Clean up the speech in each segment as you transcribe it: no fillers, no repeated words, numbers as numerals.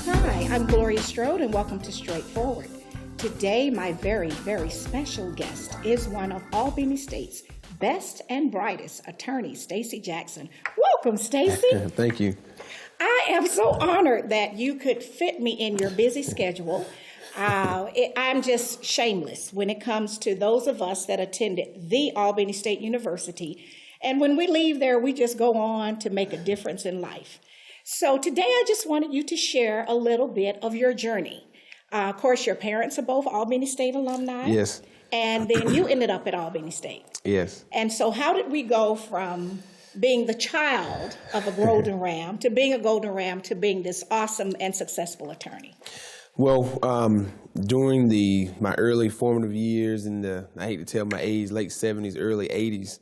Hi, I'm Gloria Strode, and welcome to Straightforward. Today, my very, very special guest is one of Albany State's best and brightest, Attorney Stacey Jackson. Welcome, Stacey. Thank you. I am so honored that you could fit me in your busy schedule. I'm just shameless when it comes to those of us that attended the Albany State University. And when we leave there, we just go on to make a difference in life. So today, I just wanted you to share a little bit of your journey. Of course, your parents are both Albany State alumni. Yes. And then you ended up at Albany State. Yes. And so how did we go from being the child of a Golden Ram to being a Golden Ram to being this awesome and successful attorney? Well, during my early formative years in I hate to tell my age, late 70s, early 80s,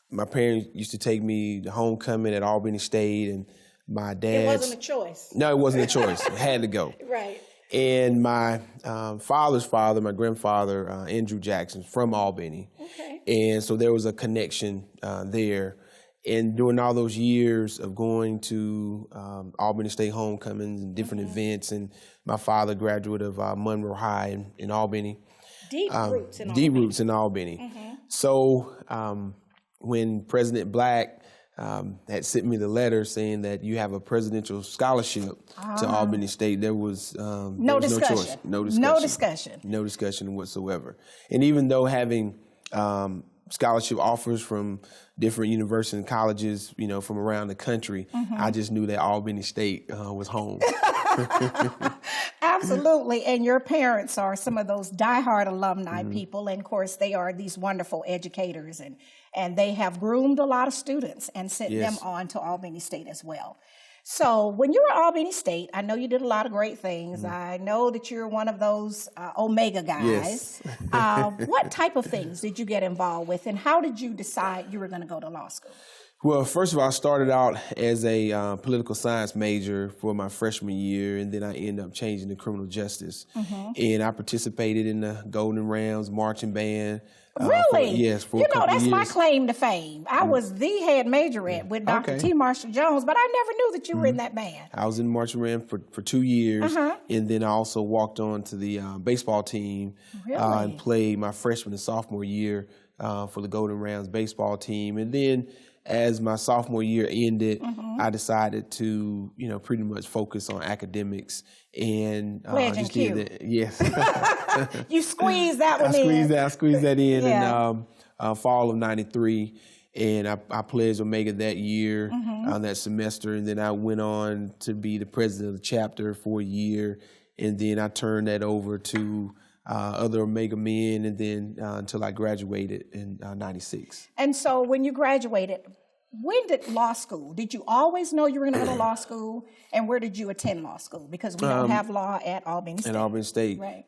my parents used to take me to homecoming at Albany State, and my dad. It wasn't a choice. No, it wasn't a choice. I had to go. Right. And my father's father, my grandfather, Andrew Jackson, from Albany. Okay. And so there was a connection there. And during all those years of going to Albany State homecomings and different events, and my father, graduate of Monroe High in Albany. Deep roots in Albany. Deep roots in Albany. Mm-hmm. So when President Black had sent me the letter saying that you have a presidential scholarship to Albany State, there was no choice. No discussion whatsoever. And even though having scholarship offers from different universities and colleges, from around the country, I just knew that Albany State was home. Absolutely. And your parents are some of those diehard alumni people. And of course, they are these wonderful educators, and they have groomed a lot of students and sent them on to Albany State as well. So when you were at Albany State, I know you did a lot of great things. I know that you're one of those Omega guys. Yes. What type of things did you get involved with, and how did you decide you were going to go to law school? Well, first of all, I started out as a political science major for my freshman year, and then I ended up changing to criminal justice. And I participated in the Golden Rams marching band. Really? Yes, for a couple that's years. My claim to fame. I was the head majorette with Dr. T. Marshall Jones, but I never knew that you were in that band. I was in the marching band for 2 years, and then I also walked on to the baseball team and played my freshman and sophomore year for the Golden Rams baseball team. And then as my sophomore year ended, I decided to, pretty much focus on academics, and just did that. Yes. You squeezed that one in. I squeezed that in in fall of '93, and I pledged Omega that year, that semester, and then I went on to be the president of the chapter for a year, and then I turned that over to other Omega men, and then until I graduated in '96. And so when you graduated, when did law school? Did you always know you were going to go to law school? And where did you attend law school? Because we don't have law at Albany State. At Albany State. Right.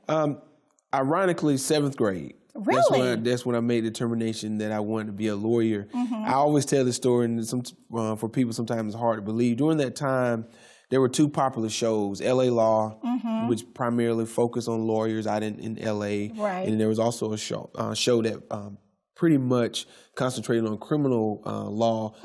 Ironically, 7th grade. Really? That's when I made the determination that I wanted to be a lawyer. I always tell the story, and for people sometimes it's hard to believe. During that time, there were 2 popular shows, L.A. Law, which primarily focused on lawyers out in L.A. Right. And there was also a show that pretty much concentrated on criminal law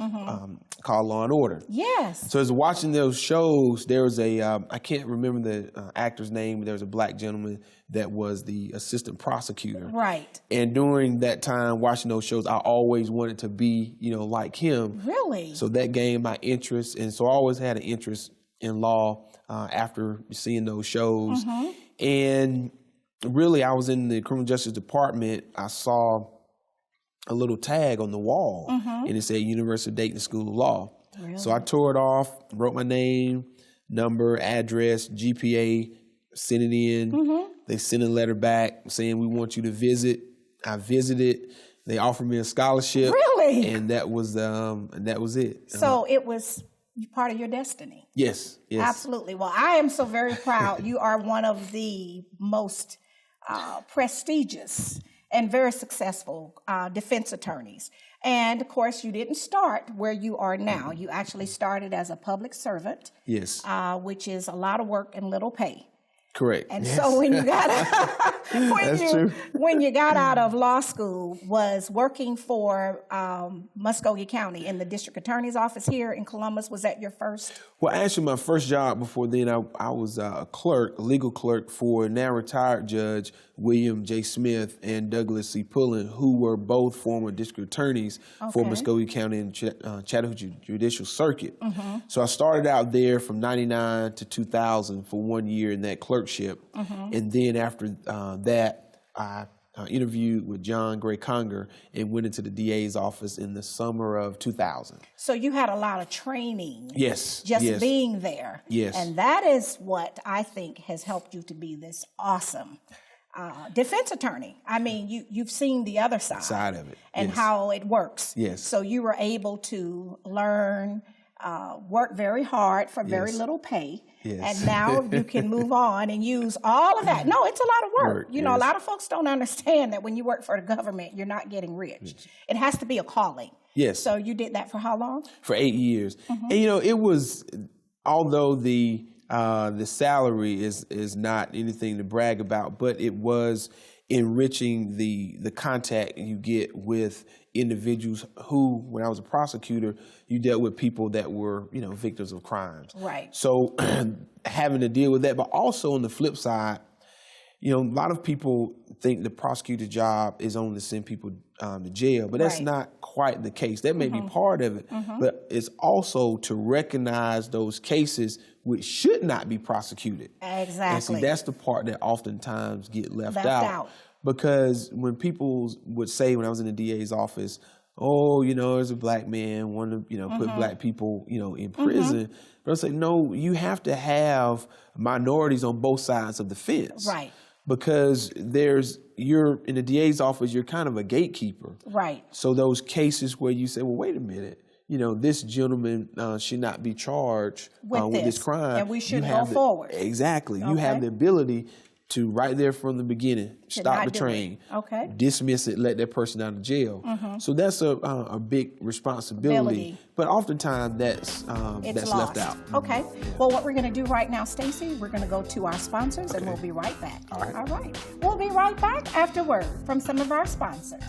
called Law and Order. Yes. So as watching those shows, there was I can't remember the actor's name, but there was a black gentleman that was the assistant prosecutor. Right. And during that time, watching those shows, I always wanted to be, like him. Really? So that gained my interest. And so I always had an interest in law after seeing those shows. And really, I was in the criminal justice department. I saw a little tag on the wall, and it said University of Dayton School of Law. Really? So I tore it off, wrote my name, number, address, GPA, sent it in. They sent a letter back saying, we want you to visit. I visited. They offered me a scholarship. Really? And that was it. So it was part of your destiny. Yes. Absolutely. Well, I am so very proud. You are one of the most prestigious and very successful defense attorneys. And of course, you didn't start where you are now. You actually started as a public servant. Yes. Which is a lot of work and little pay. Correct. And yes. so when you got true. when you got out of law school, was working for Muskogee County in the district attorney's office here in Columbus. Was that your first? Well, actually, my first job before then, I was a clerk, a legal clerk for now retired Judge William J. Smith and Douglas C. Pullen, who were both former district attorneys for Muskogee County and Chattahoochee Judicial Circuit. So I started out there from 99 to 2000 for 1 year in that clerkship. And then after that, I interviewed with John Gray Conger and went into the DA's office in the summer of 2000. So you had a lot of training. Yes. Just being there. Yes. And that is what I think has helped you to be this awesome defense attorney. I mean, you've seen the other side of it. And how it works. Yes. So you were able to learn, work very hard for very little pay. Yes. And now you can move on and use all of that. No, it's a lot of work. You know, a lot of folks don't understand that when you work for the government, you're not getting rich. It has to be a calling. Yes. So you did that for how long? For 8 years. And, you know, it was, although the salary is not anything to brag about, but it was enriching the contact you get with individuals who, when I was a prosecutor, you dealt with people that were, you know, victims of crimes. Right. So having to deal with that, but also on the flip side, you know, a lot of people think the prosecutor's job is only to send people to jail, but that's not quite the case. That may be part of it, but it's also to recognize those cases which should not be prosecuted. Exactly. And see, that's the part that oftentimes get left out. Because when people would say, when I was in the DA's office, oh, you know, there's a black man, want to, you know, put black people, you know, in prison. But I say, no, you have to have minorities on both sides of the fence. Right. Because you're in the DA's office, you're kind of a gatekeeper. Right. So those cases where you say, well, wait a minute, you know, this gentleman should not be charged with this crime. And we should go forward. Exactly. You have the ability to, right there from the beginning, stop the train, dismiss it, let that person out of jail. So that's a big responsibility. But oftentimes that's left out. Okay. Well, what we're going to do right now, Stacey, we're going to go to our sponsors and we'll be right back. All right. All right. We'll be right back after word from some of our sponsors.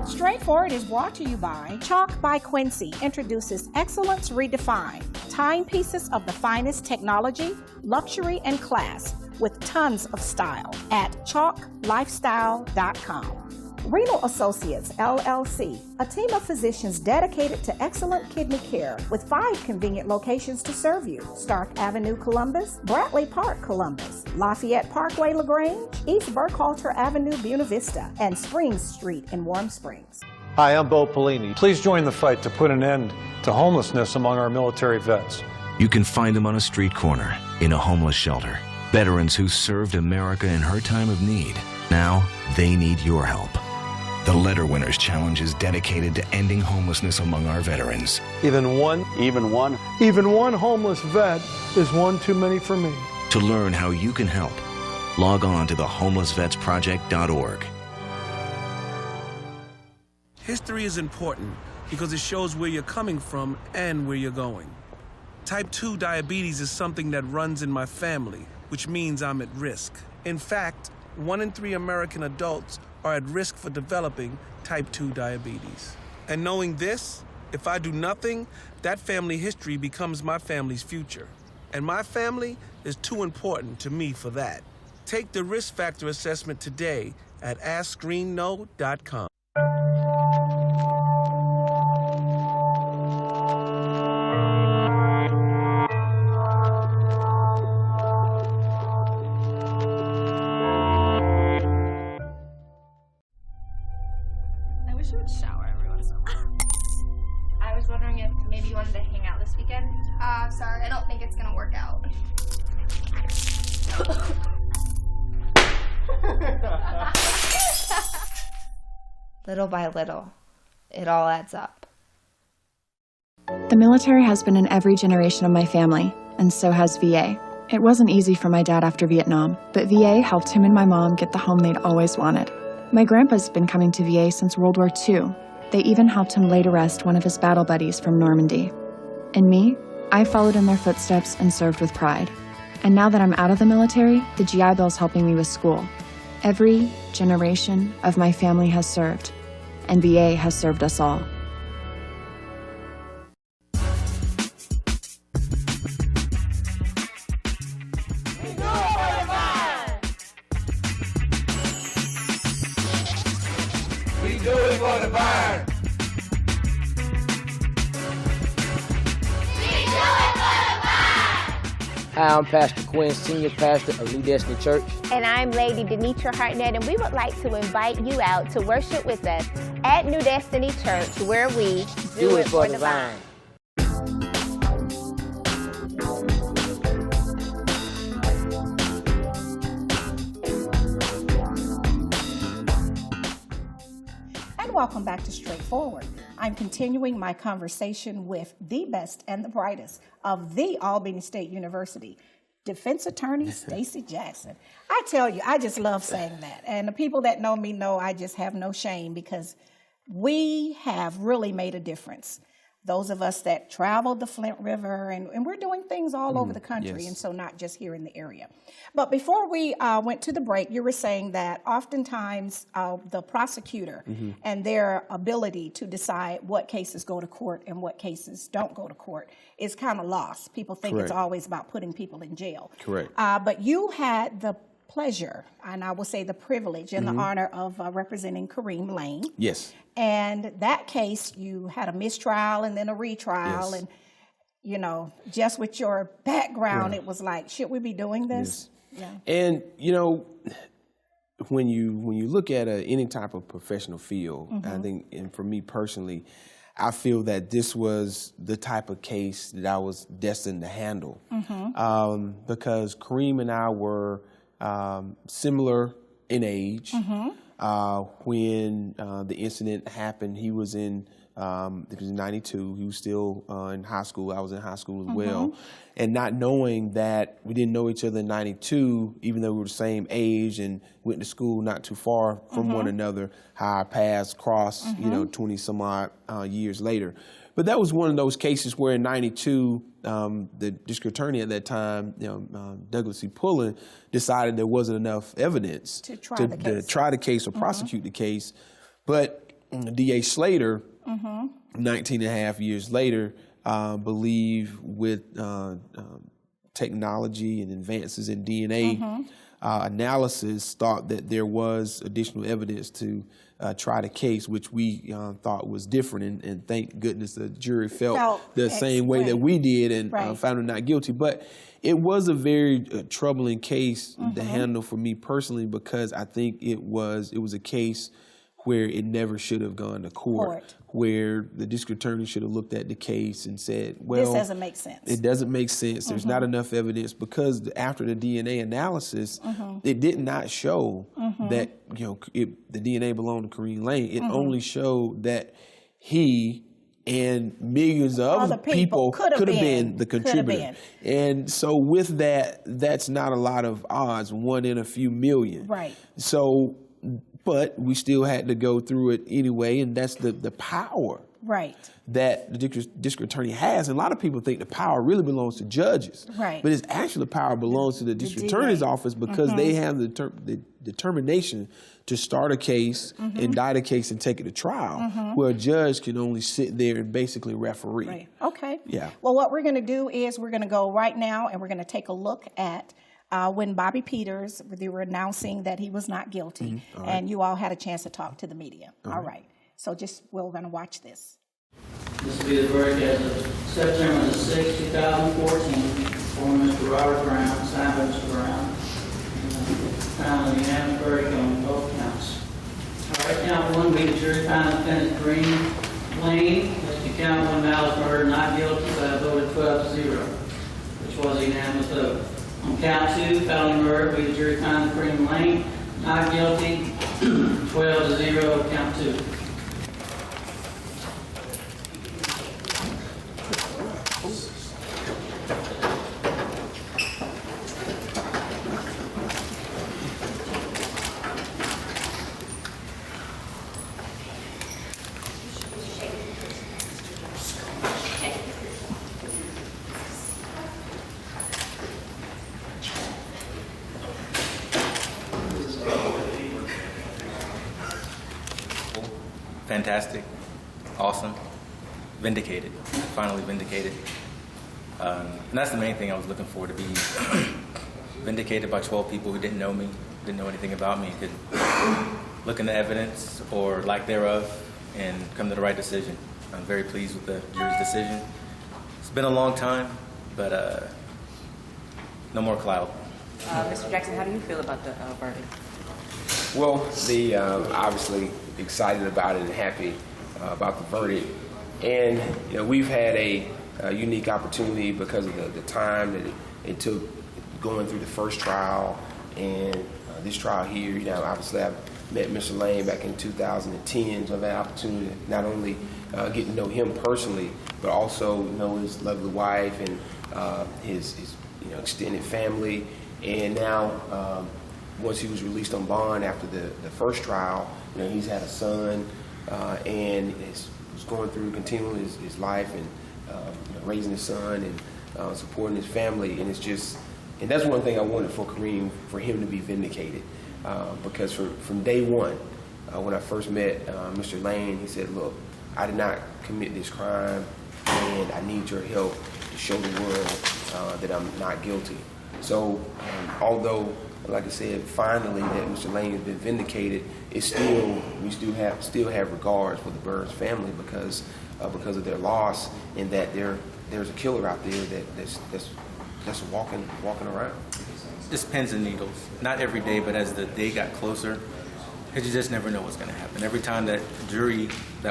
Straightforward is brought to you by Chalk by Quincy, introduces Excellence Redefined, timepieces of the finest technology, luxury, and class with tons of style at chalklifestyle.com. Renal Associates, LLC, a team of physicians dedicated to excellent kidney care with 5 convenient locations to serve you. Stark Avenue, Columbus, Bradley Park, Columbus, Lafayette Parkway, LaGrange, East Burkhalter Avenue, Buena Vista, and Springs Street in Warm Springs. Hi, I'm Bo Pelini. Please join the fight to put an end to homelessness among our military vets. You can find them on a street corner, in a homeless shelter. Veterans who served America in her time of need. Now, they need your help. The Letter Winners Challenge is dedicated to ending homelessness among our veterans. Even one homeless vet is one too many for me. To learn how you can help, log on to thehomelessvetsproject.org. History is important because it shows where you're coming from and where you're going. Type 2 diabetes is something that runs in my family, which means I'm at risk. In fact, 1 in 3 American adults are at risk for developing type 2 diabetes. And knowing this, if I do nothing, that family history becomes my family's future. And my family is too important to me for that. Take the risk factor assessment today at AskScreenKnow.com. Sorry, I don't think it's gonna work out. Little by little, it all adds up. The military has been in every generation of my family, and so has VA. It wasn't easy for my dad after Vietnam, but VA helped him and my mom get the home they'd always wanted. My grandpa's been coming to VA since World War II. They even helped him lay to rest one of his battle buddies from Normandy. And me, I followed in their footsteps and served with pride. And now that I'm out of the military, the GI Bill's helping me with school. Every generation of my family has served, and VA has served us all. Hi, I'm Pastor Quinn, Senior Pastor of New Destiny Church. And I'm Lady Denitra Hartnett, and we would like to invite you out to worship with us at New Destiny Church, where we do it for the vine. And welcome back to Straightforward. I'm continuing my conversation with the best and the brightest of the Albany State University, Defense Attorney Stacey Jackson. I tell you, I just love saying that. And the people that know me know I just have no shame, because we have really made a difference. Those of us that traveled the Flint River, and we're doing things all over the country, and so not just here in the area. But before we went to the break, you were saying that oftentimes the prosecutor and their ability to decide what cases go to court and what cases don't go to court is kind of lost. People think it's always about putting people in jail. Correct. But you had the pleasure, and I will say the privilege and the honor of representing Kareem Lane. Yes. And that case, you had a mistrial and then a retrial. Yes. And, you know, just with your background, it was like, should we be doing this? Yes. Yeah. And, you know, when you look at any type of professional field, I think, and for me personally, I feel that this was the type of case that I was destined to handle. Because Kareem and I were similar in age. When the incident happened, he was in, it was 92. He was still in high school. I was in high school as well. And not knowing that we didn't know each other in 92, even though we were the same age and went to school not too far from one another, how our paths crossed, you know, 20 some odd years later. But that was one of those cases where in 92, the district attorney at that time, Douglas C. Pullen, decided there wasn't enough evidence to try the case or prosecute the case. But D.A. Slater, 19 and a half years later, believed with technology and advances in DNA analysis, thought that there was additional evidence to try the case, which we thought was different, and thank goodness the jury felt the same way that we did and found him not guilty. But it was a very troubling case to handle for me personally, because I think it was a case where it never should have gone to court, where the district attorney should have looked at the case and said, well, this doesn't make sense. It doesn't make sense. There's not enough evidence, because after the DNA analysis, it did not show that the DNA belonged to Kareem Lane. It only showed that he and millions of other people could have been the contributor. And so with that, that's not a lot of odds, 1 in a few million. Right. So, but we still had to go through it anyway, and that's the power that the district attorney has. And a lot of people think the power really belongs to judges, but it's actually the power belongs to the district attorney's office, because they have the determination to start a case, indict a case, and take it to trial, where a judge can only sit there and basically referee. Right. Okay. Yeah. Well, what we're going to do is we're going to go right now, and we're going to take a look at when Bobby Peters, they were announcing that he was not guilty, and you all had a chance to talk to the media. All right. So we're going to watch this. This will be the verdict as of September the 6th, 2014, for Mr. Robert Brown, signed by Mr. Brown. Found a unanimous verdict on both counts. All right, count 1, we the jury found defendant Kareem Lane as to count 1 malice murder not guilty by a vote of 12-0, which was a unanimous vote. On count 2, felony murder, we the jury found Kareem Lane not guilty, 12-0, count 2. fantastic, awesome, vindicated, finally vindicated. And that's the main thing I was looking for, to be vindicated by 12 people who didn't know me, didn't know anything about me, could look into evidence or lack thereof and come to the right decision. I'm very pleased with the jury's decision. It's been a long time, but no more cloud. Mr. Jackson, how do you feel about the verdict? Well, obviously excited about it and happy about the verdict. And we've had a unique opportunity because of the time that it took going through the first trial and this trial here. Obviously I've met Mr. Lane back in 2010, so I've had an opportunity to not only get to know him personally, but also know his lovely wife and his extended family. And now, once he was released on bond after the first trial, he's had a son and was going through continuing his life and raising his son and supporting his family. And that's one thing I wanted for Kareem, for him to be vindicated. Because from day one, when I first met Mr. Lane, he said, look, I did not commit this crime, and I need your help to show the world that I'm not guilty. So although, like I said, finally that Mr. Lane has been vindicated, we still have regards for the Burns family because of their loss, and that there's a killer out there that's walking around. Just pins and needles. Not every day, but as the day got closer, because you just never know what's going to happen. Every time that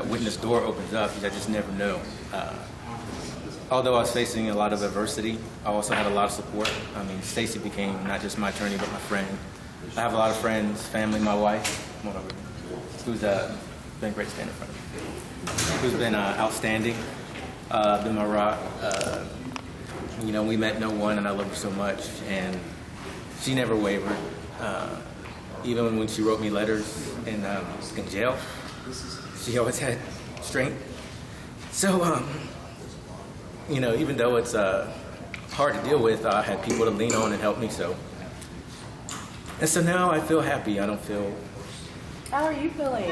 witness door opens up, you just never know. Although I was facing a lot of adversity, I also had a lot of support. I mean, Stacey became not just my attorney, but my friend. I have a lot of friends, family, my wife, who's been great standing in front of me, who's been outstanding, been my rock. We met no one, and I love her so much, and she never wavered. Even when she wrote me letters in jail, she always had strength. So, even though it's hard to deal with, I had people to lean on and help me. And so now I feel happy. I don't feel. How are you feeling?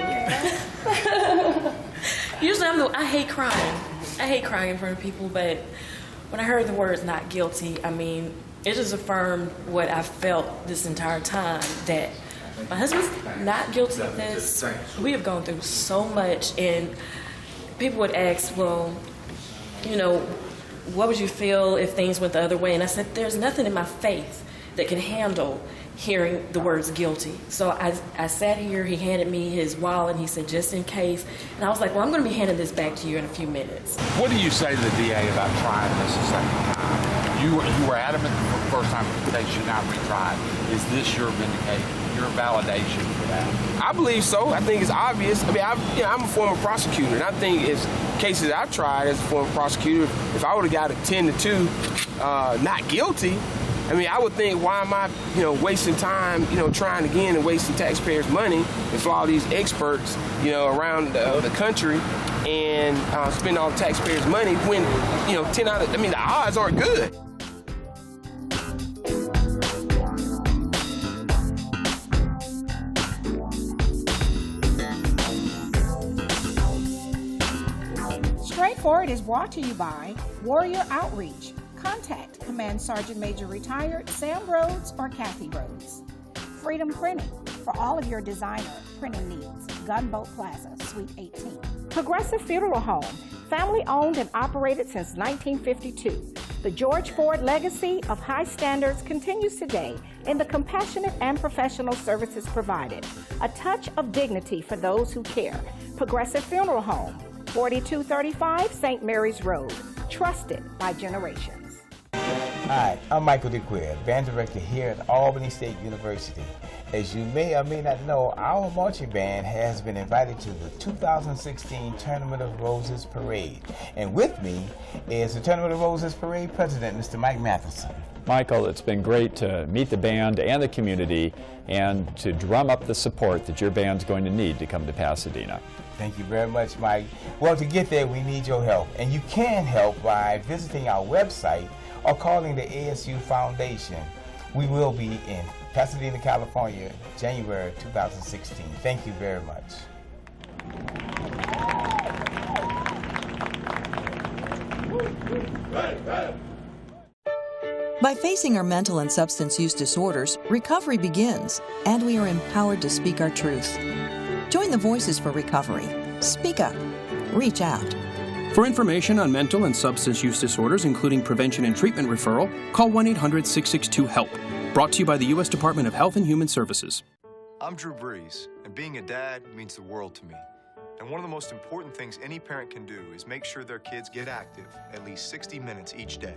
Usually I hate crying. I hate crying in front of people, but when I heard the words "not guilty," I mean, it just affirmed what I felt this entire time, that my husband's not guilty of this. We have gone through so much, and people would ask, well, what would you feel if things went the other way? And I said, there's nothing in my faith that can handle hearing the words guilty. So I sat here, he handed me his wallet, and he said, just in case. And I was like, well, I'm going to be handing this back to you in a few minutes. What do you say to the DA about trying this a second time? You were adamant the first time that they should not retry. Is this your vindication, your validation for that? I believe so. I think it's obvious. I mean, I'm a former prosecutor, and I think it's cases I've tried as a former prosecutor. If I would have got a 10-2 not guilty, I mean, I would think, why am I, wasting time, trying again and wasting taxpayers' money and for all these experts, around the country and spend all the taxpayers' money when, 10 out of, the odds aren't good. Straightforward is brought to you by Warrior Outreach. Contact Command Sergeant Major Retired Sam Rhodes or Kathy Rhodes. Freedom Printing for all of your designer printing needs. Gunboat Plaza, Suite 18. Progressive Funeral Home, family owned and operated since 1952. The George Ford legacy of high standards continues today in the compassionate and professional services provided. A touch of dignity for those who care. Progressive Funeral Home, 4235 St. Mary's Road. Trusted by generations. Hi, I'm Michael DeQuier, band director here at Albany State University. As you may or may not know, our marching band has been invited to the 2016 Tournament of Roses Parade. And with me is the Tournament of Roses Parade president, Mr. Mike Matheson. Michael, it's been great to meet the band and the community and to drum up the support that your band's going to need to come to Pasadena. Thank you very much, Mike. Well, to get there, we need your help. And you can help by visiting our website or calling the ASU Foundation. We will be in Pasadena, California, January 2016. Thank you very much. By facing our mental and substance use disorders, recovery begins, and we are empowered to speak our truth. Join the Voices for Recovery. Speak up. Reach out. For information on mental and substance use disorders, including prevention and treatment referral, call 1-800-662-HELP. Brought to you by the U.S. Department of Health and Human Services. I'm Drew Brees, and being a dad means the world to me. And one of the most important things any parent can do is make sure their kids get active at least 60 minutes each day.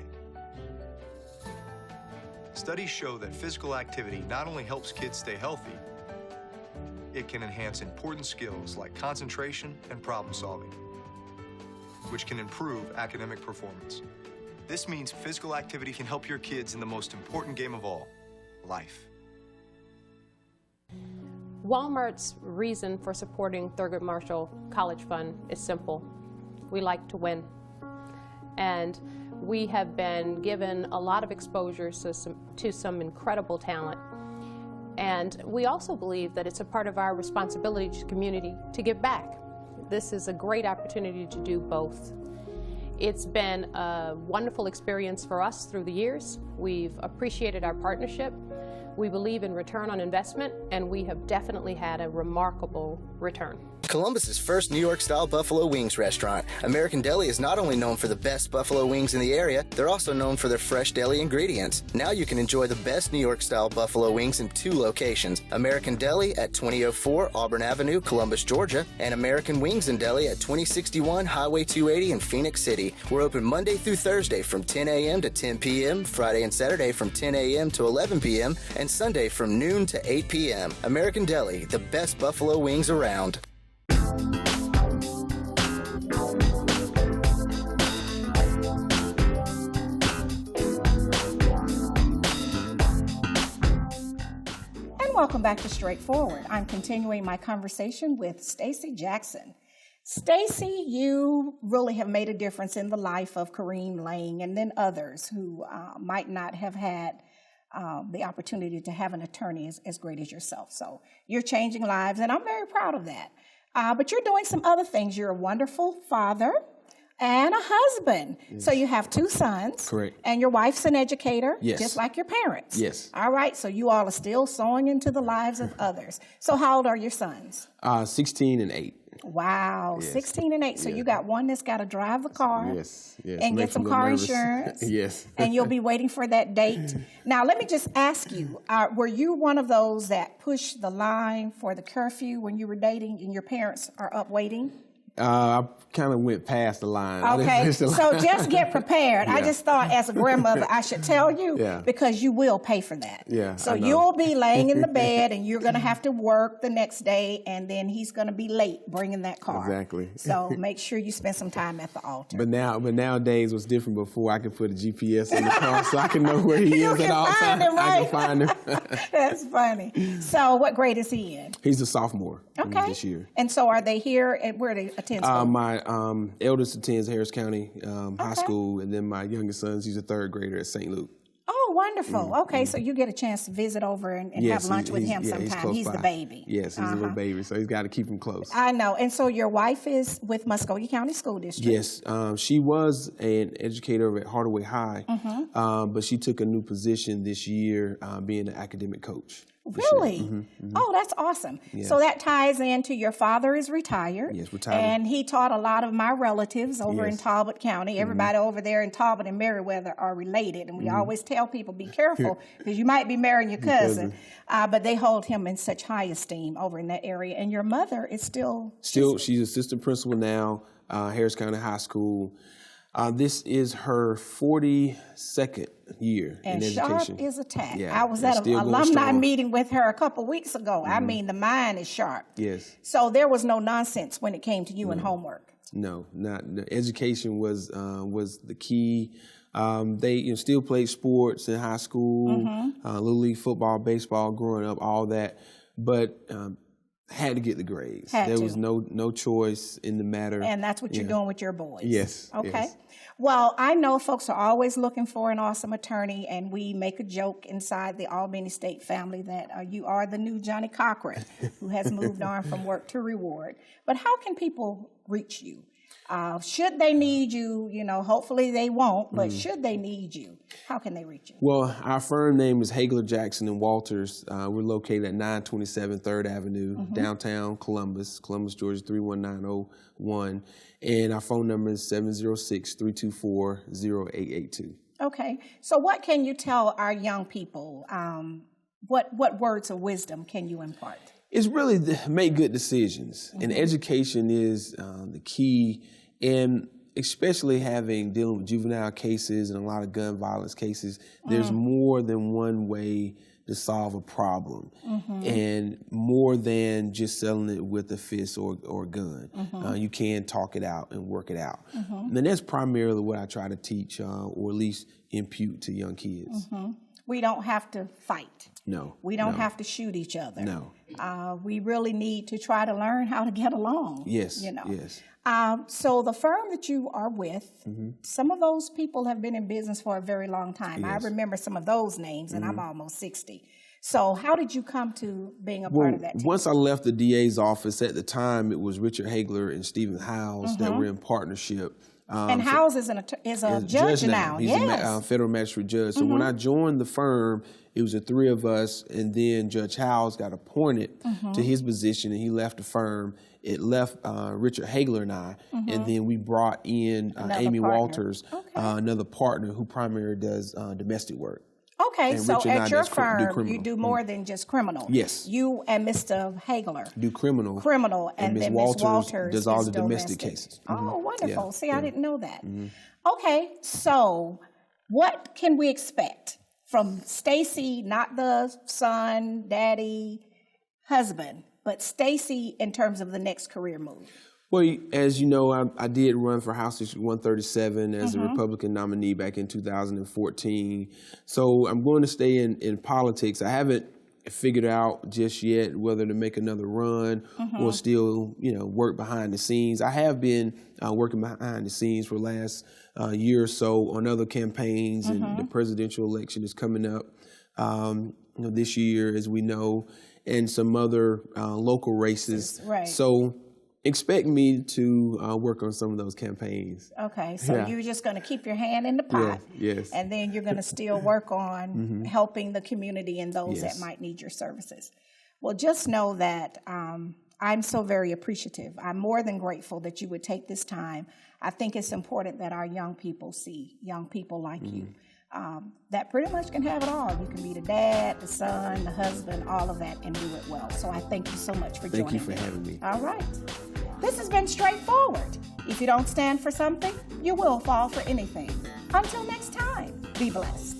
Studies show that physical activity not only helps kids stay healthy, it can enhance important skills like concentration and problem solving, which can improve academic performance. This means physical activity can help your kids in the most important game of all, life. Walmart's reason for supporting Thurgood Marshall College Fund is simple. We like to win. And we have been given a lot of exposure to some incredible talent. And we also believe that it's a part of our responsibility to the community to give back. This is a great opportunity to do both. It's been a wonderful experience for us through the years. We've appreciated our partnership. We believe in return on investment, and we have definitely had a remarkable return. Columbus's first New York-style buffalo wings restaurant. American Deli is not only known for the best buffalo wings in the area, they're also known for their fresh deli ingredients. Now you can enjoy the best New York-style buffalo wings in 2 locations. American Deli at 2004 Auburn Avenue, Columbus, Georgia, and American Wings and Deli at 2061 Highway 280 in Phoenix City. We're open Monday through Thursday from 10 a.m. to 10 p.m., Friday and Saturday from 10 a.m. to 11 p.m., and Sunday from noon to 8 p.m. American Deli, the best buffalo wings around. Welcome back to Straightforward. I'm continuing my conversation with Stacey Jackson. Stacey, you really have made a difference in the life of Kareem Lang and then others who might not have had the opportunity to have an attorney as great as yourself. So you're changing lives, and I'm very proud of that. But you're doing some other things. You're a wonderful father and a husband. Yes. So you have 2 sons. Correct. And your wife's an educator, yes, just like your parents. Yes. All right, so you all are still sowing into the lives of others. So how old are your sons? 16 and 8. Wow, yes. 16 and 8. So you got one that's got to drive the car, yes, and get some car insurance. Yes. And you'll be waiting for that date. Now, let me just ask you, were you one of those that pushed the line for the curfew when you were dating and your parents are up waiting? I kind of went past the line. Okay, so just get prepared. Yeah. I just thought as a grandmother I should tell you, because you will pay for that. Yeah, so you'll be laying in the bed and you're going to have to work the next day, and then he's going to be late bringing that car. Exactly. So make sure you spend some time at the altar. But nowadays was different. Before I could put a GPS in the car so I can know where he is at all times. Right? I can find him. That's funny. So what grade is he in? He's a sophomore. Okay. This year. And so are they here? Where do they attend school? My eldest attends Harris County High School, and then my youngest son, he's a 3rd grader at St. Luke. Oh, wonderful. Okay, so you get a chance to visit over and have lunch with him sometime. He's the baby. Yes, he's a little baby, so he's got to keep him close. I know. And so your wife is with Muskogee County School District? Yes. She was an educator at Hardaway High, but she took a new position this year, being an academic coach. Really? Oh, that's awesome. Yeah. So that ties into your father is retired. Yes, retired. And he taught a lot of my relatives over in Talbot County. Everybody over there in Talbot and Meriwether are related. And we always tell people, be careful, because you might be marrying your cousin. But they hold him in such high esteem over in that area. And your mother is still... She's assistant principal now, Harris County High School. This is her 42nd year in education. And sharp is a tack. Yeah, I was at an alumni meeting with her a couple weeks ago. I mean, the mind is sharp. Yes. So there was no nonsense when it came to you and homework. No, not. Education was the key. They still played sports in high school, Little League football, baseball, growing up, all that, but had to get the grades. There was no choice in the matter. And that's what you're doing with your boys. Yes. Okay. Yes. Well, I know folks are always looking for an awesome attorney, and we make a joke inside the Albany State family that you are the new Johnny Cochran, who has moved on from work to reward. But how can people reach you? Should they need you, hopefully they won't, but should they need you, how can they reach you? Well, our firm name is Hagler, Jackson, and Walters. We're located at 927 3rd Avenue, downtown Columbus, Georgia, 31901. And our phone number is 706-324-0882. Okay. So what can you tell our young people? What words of wisdom can you impart? It's really to make good decisions. And education is the key. And especially dealing with juvenile cases and a lot of gun violence cases, there's more than one way to solve a problem, and more than just selling it with a fist or a gun. You can talk it out and work it out. And that's primarily what I try to teach, or at least impute to young kids. We don't have to fight. No. We don't have to shoot each other. No. We really need to try to learn how to get along. Yes, yes. So the firm that you are with, some of those people have been in business for a very long time. Yes. I remember some of those names, and I'm almost 60. So how did you come to being a part of that team? Once I left the DA's office, at the time it was Richard Hagler and Stephen Howes that were in partnership. And Howes is a judge now. He's a federal magistrate judge. So when I joined the firm, it was the three of us, and then Judge Howes got appointed to his position, and he left the firm. It left Richard Hagler and I, and then we brought in Amy Walters, another partner who primarily does domestic work. Okay, And so Richard and at I your do firm, you do more than just criminal. Yes. You and Mr. Hagler Do criminal. and Ms. then Ms. Walters Walters does all is the domestic cases. Oh, wonderful. Yeah, See, I didn't know that. Okay, so what can we expect from Stacey, not the son, daddy, husband, but Stacey in terms of the next career move? Well, as you know, I did run for House District 137 as a Republican nominee back in 2014. So I'm going to stay in politics. I haven't figured out just yet whether to make another run or still, work behind the scenes. I have been working behind the scenes for the last year or so on other campaigns, and the presidential election is coming up this year, as we know, and some other local races. Right. So expect me to work on some of those campaigns. Okay, so you're just going to keep your hand in the pot, yes. and then you're going to still work on helping the community and those that might need your services. Well, just know that I'm so very appreciative. I'm more than grateful that you would take this time. I think it's important that our young people see young people like you that pretty much can have it all. You can be the dad, the son, the husband, all of that, and do it well. So I thank you so much for joining me. Thank you for having me. All right. This has been Straightforward. If you don't stand for something, you will fall for anything. Until next time, be blessed.